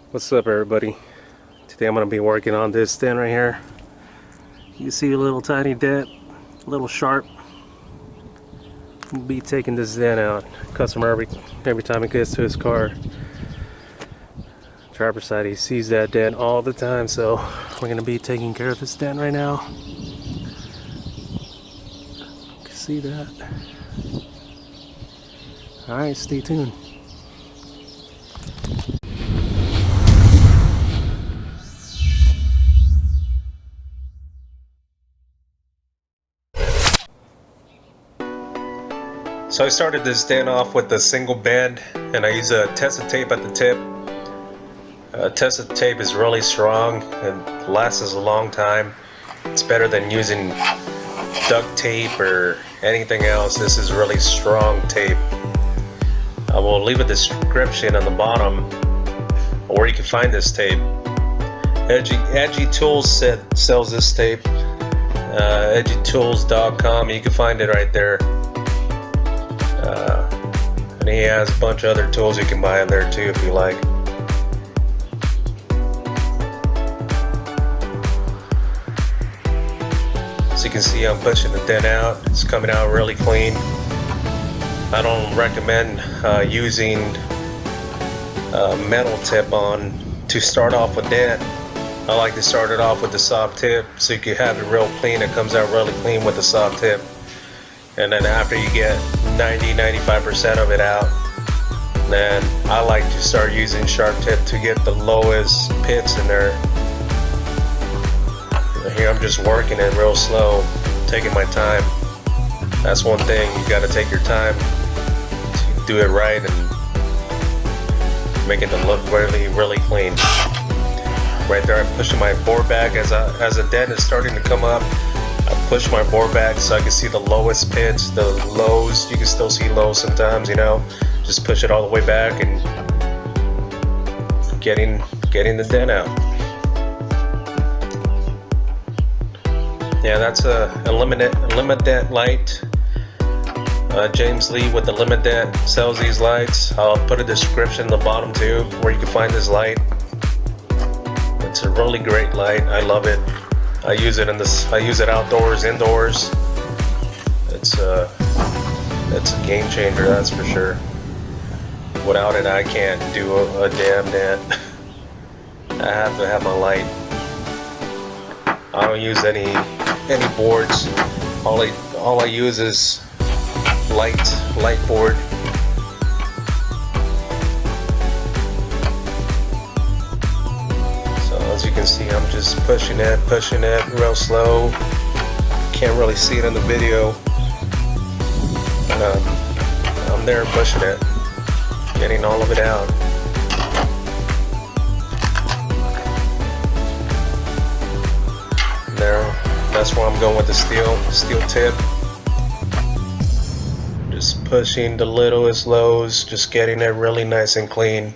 What's up, everybody? Today I'm going to be working on this dent right here. You see a little tiny dent, a little sharp. We'll be taking this dent out. Customer every time he gets to his car, driver's side, he sees that dent all the time. So we're going to be taking care of this dent right now. You can see that. All right, stay tuned. So I started this dent off with a single bend, and I use a Tesa tape at the tip. Tesa tape is really strong and lasts a long time. It's better than using duct tape or anything else. This is really strong tape. I will leave a description on the bottom where you can find this tape. Edgy Tools sells this tape. edgytools.com. You can find it right there. And he has a bunch of other tools you can buy in there too if you like. So you can see I'm pushing the dent out. It's coming out really clean. I don't recommend using metal tip on to start off with dent. I like to start it off with the soft tip so you can have it real clean. It comes out really clean with the soft tip. And then after you get 90-95% of it out, then I like to start using sharp tip to get the lowest pits in there. Here I'm just working it real slow, taking my time. That's one thing, you got to take your time to do it right and make it look really clean. Right there, I'm pushing my bore back as a dent is starting to come up. I push my bore back so I can see the lowest pits, the lows. You can still see lows sometimes, you know. Just push it all the way back and getting the dent out. Yeah, that's a limit dent light. James Lee with the limit dent sells these lights. I'll put a description in the bottom too where you can find this light. It's a really great light. I love it. I use it outdoors, indoors. It's a game changer, that's for sure. Without it, I can't do a damn dent. I have to have my light. I don't use any boards. All I use is light board. As you can see, I'm just pushing it real slow. Can't really see it in the video. I'm there pushing it, getting all of it out. There, that's where I'm going with the steel tip. Just pushing the littlest lows, just getting it really nice and clean.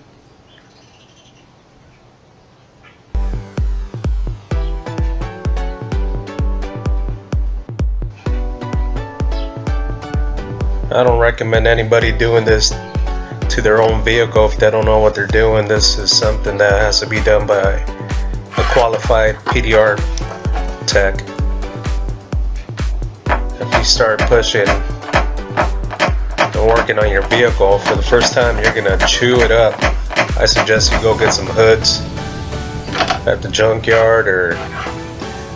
I don't recommend anybody doing this to their own vehicle if they don't know what they're doing. This is something that has to be done by a qualified PDR tech. If you start pushing and working on your vehicle for the first time, you're gonna chew it up. I suggest you go get some hoods at the junkyard or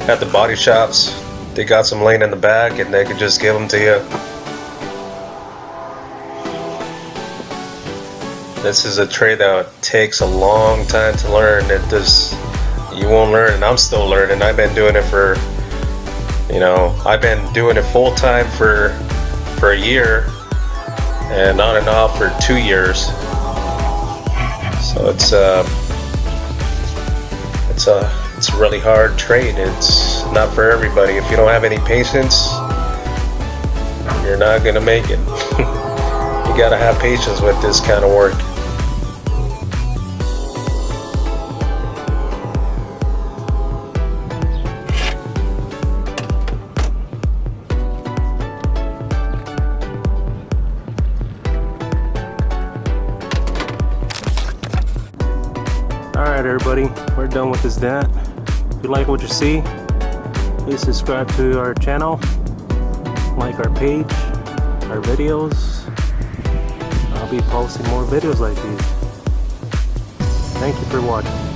at the body shops. They got some laying in the back and they could just give them to you. This is a trade that takes a long time to learn. You won't learn, and I'm still learning. I've been doing it for, I've been doing it full time for a year, and on and off for 2 years. So it's a really hard trade. It's not for everybody. If you don't have any patience, you're not gonna make it. You gotta have patience with this kind of work. Alright everybody, we're done with this dent. If you like what you see, please subscribe to our channel, like our page, our videos. I'll be posting more videos like these. Thank you for watching.